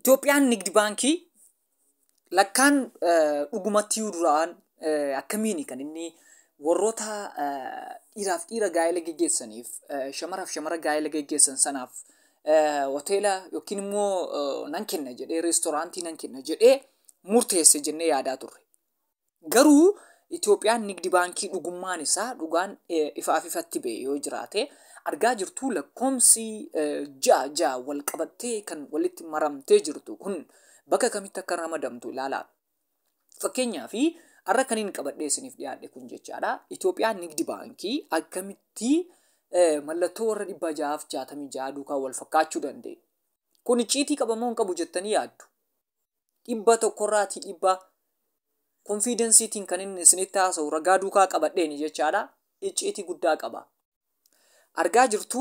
Itoophiyaan Nigdi Baankii lakkaan dhugumatti duraan akkamiin kan inni warroota dhiiraaf dhiira gaa'ela geggeessaniif shamaraaf shamara gaa'ela geggeessan sanaaf hoteela yookiin immoo nan kenna jedhee reestooraantii nan kenna jedhee murteesse jennee yaadaa turre. Garuu Itoophiyaan Nigdi Baankii dhugummaan isaa dhugaan ifaaf ifatti ba'e yoo jiraate argaa jirtu lakkoomsi ja'a wal qabattee kan walitti maramtee jirtu kun bakka kamitti akka ramadamtu ilaalaa. Fakkeenyaaf har'a kan inni qabadhee isiniif dhiyaadhe kun jechaadha. Itoophiyaan Nigdi Baankii akkamitti mallattoo warra 666 duukaa wal fakkaachuu danda'e. Kun icciitii qabamoo hin qabu jettanii yaaddu. 100 konfiidensiitiin kan inni isinitti haasa'u ragaa duukaa qabadheeni jechaadha. Icciitii guddaa qaba. Argaa jirtu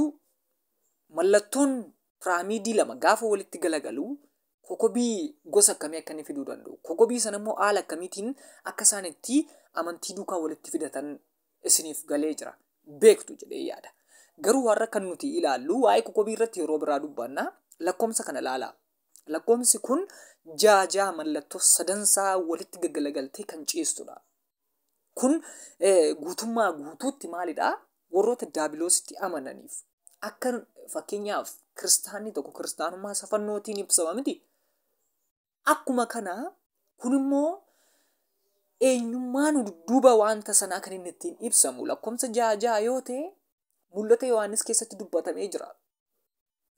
mallattoon piraamiidii lama gaafa walitti galagalu kokobii gosa akkamii akka inni fiduu danda'u. Kokobii sana immoo haala akkamiitiin akka isaan itti amantii duukaa walitti fidatan isiniif galee jira. Beektu jedhee yaada. Garuu har'a kan nuti ilaallu waa'ee kokobii irratti yeroo biraa dubbanna lakkoomsa kana ilaalaa. Lakkoomsi kun ja'a mallattoo sadansaa walitti gaggalagaltee kan ciistudha. Kun guutummaa guutuutti maalidhaa? Warroota daabiloositti amananiif akka fakkeenyaaf kiristaanni tokko kiristaanummaa safannootiin ibsama miti. Akkuma kana kun immoo eenyummaan dudduuba wanta sanaa kan inni ittiin ibsamu lakkoomsa ja'a yoo ta'e mul'ata Yohaannis keessatti dubbatamee jira.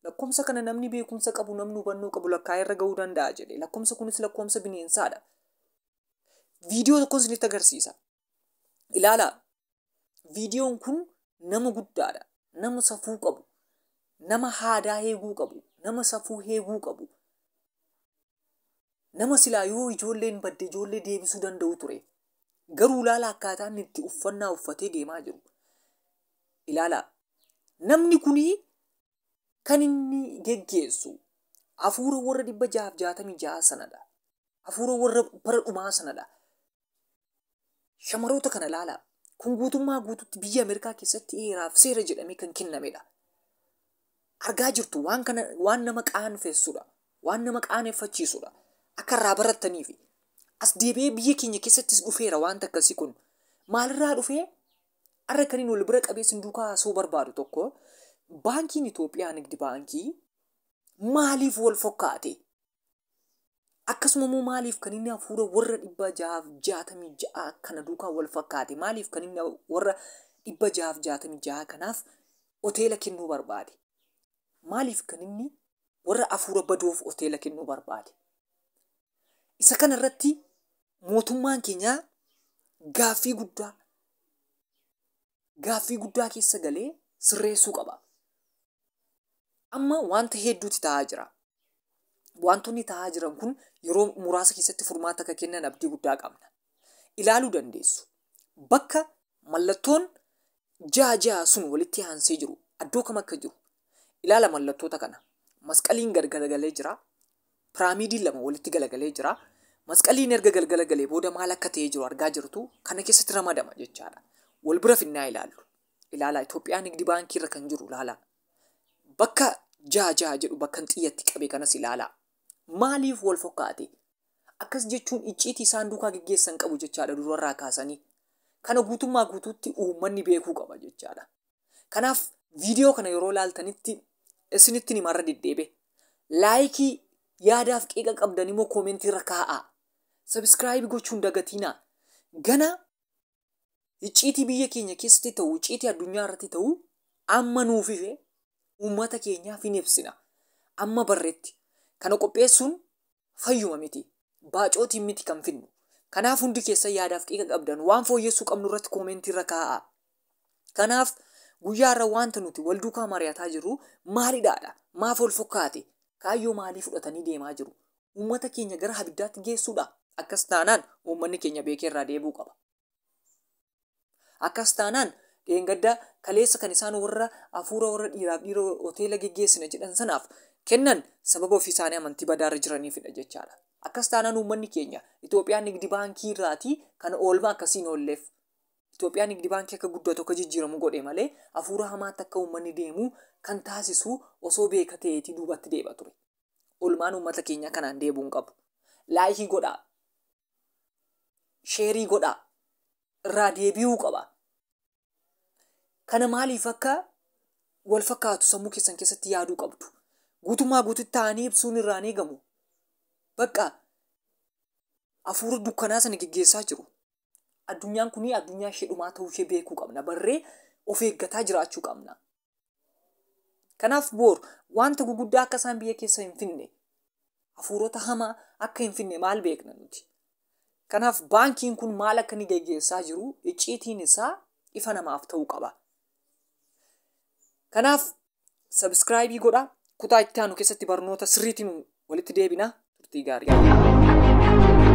Lakkoomsa kana namni beekumsa qabu namni hubannoo qabu lakkaa'ee irra gahuu danda'a jedhe. Lakkoomsa kunis lakkoomsa bineensaadha. Viidiyoo tokko isinitti agarsiisa. Ilaalaa. Viidiyoon kun nama guddaadha. Nama safuu qabu. Nama aadaa eeguu qabu. Nama safuu eeguu qabu. Nama silaa yoo ijoolleen badde ijoollee deebisuu danda'u ture. Garuu ilaalaa akkaataa inni itti uffannaa uffatee deemaa jiru. Ilaalaa. Namni kunii kan inni geggeessu hafuura warra 666 sanadha. Hafuura warra bara dhumaa sanadha. Shamaroota kana ilaalaa. Kun guutummaa guutuutti biyya Ameerikaa keessatti heeraaf seera jedhamee kan kennamedha. Argaa jirtu waan nama qaanfeessudha. Waan nama qaaneffachiisudha. Akka irraa barattaniif as deebi'ee biyya keenya keessattis dhufeera wanta akkasii kun. Maalirraa dhufee? Har'a kan inni wal bira qabee isin duukaa haasa'uu barbaadu tokko baankiin Itoophiyaa Nigdi Baankii maaliif wal fakkaate? Akkasuma immoo maaliif kan inni hafuura warra 666 kana duukaa wal fakkaate? Maaliif kan inni warra 666 kanaaf hoteela kennuu barbaade? Maaliif kan inni warra hafuura badoof hoteela kennuu barbaade? Isa kana irratti mootummaan keenya gaaffii guddaa keessa galee sirreessuu qaba. Amma wanta hedduutti ta'aa jira. Wantoonni ta'aa jiran kun yeroo muraasa keessatti furmaata akka kennan abdii guddaa qabna. Ilaaluu dandeessu. Bakka mallattoon ja'a sun walitti aansee jiru iddoo kam akka jiru. Ilaala mallattoota kana. Masqaliin gargalagalee jira. Piraamiidiin lama walitti galagalee jira. Masqaliin erga galgalagalee booda maal akka ta'ee jiru argaa jirtu kana keessatti ramadama jechaadha. Wal bira finnaa ilaallu. Ilaalaa Itoophiyaan Nigdi Baankii irra kan jiru ilaalaa. Bakka ja'a jedhu bakka xiyyatti qabe kanas ilaalaa. Maaliif wal fakkaate? Akkas jechuun icciitii isaan duukaa geggeessan qabu jechaadha durarraa kaasanii. Kana guutummaa guutuutti uummanni beekuu qaba jechaadha. Kanaaf viidiyoo kana yeroo ilaaltanitti isinitti ni marra deddeebe. Laayikii yaadaaf qeeqa qabdan immoo koomentii irra kaa'aa. Sabiskiraayib gochuun dagatiinaa. Gana icciitii biyya keenya keessatti ta'u, icciitii addunyaa irratti ta'u amma nuuf ife uummata keenyaaf hin ibsina. Amma barreetti. Kana qopheessuun fayyuma miti. Baacootiin miti kan finnu. Kanaaf hundi keessa yaadaaf qeeqa qabdan waan fooyyessuu qabnu irratti koomentii irra kaa'aa. Kanaaf guyyaa irra wanta nuti wal duukaa mari'ataa jirru maalidhaadha? Maaf wal fakkaate? Kaayyoo maalii fudhatanii deemaa jiru? Uummata keenya gara abiddaatti geessuudha. Akkas taanaan uummanni keenya beekee irraa deebuu qaba. Akkas taanaan dheengaddaa kaleessa kan isaan warra hafuura warra dhiiraaf dhiira hoteela geggeessina jedhan sanaaf kennan sababa ofii isaanii amantii badaarra jiraniifidha jechaadha. Akkas taanaan uummanni keenya Itoophiyaan Nigdi Baankii irraatii kan oolmaa akkasiin oolleef. Itoophiyaan Nigdi Baankii akka guddatu akka jijjiiramu godhe malee hafuura hamaatti akka uummanni deemu kan taasisu osoo beeka ta'eetii duubatti deebi'a ture. Olmaan uummata keenya kanaan deebuun qabu. Laayikii godhaa. Sheerii godhaa. Irraa deebi'uu qaba. Kana maaliif akka wal fakkaatu sammuu keessan keessatti yaaduu qabdu. Guutummaa guututti ta'anii ibsuun irraan eegamu. Bakka hafuura dukkanaa sana geggeessaa jiru. Addunyaan kun addunyaa ishee dhumaa ta'uu ishee beekuu qabna. Barree of eeggataa jiraachuu qabna. Kanaaf boor wanta guguddaa akka isaan biyya keessa hin finne, hafuurota hamaa akka hin finne maal beekna nuti? Kanaaf baankiin kun maal akka inni geggeessaa jiru icciitiin isaa ifa namaaf ta'uu qaba. Kanaaf subscribe godhaa. Kutaa itti aanu keessatti barnoota sirriitiin walitti deebina. Turtii gaarii.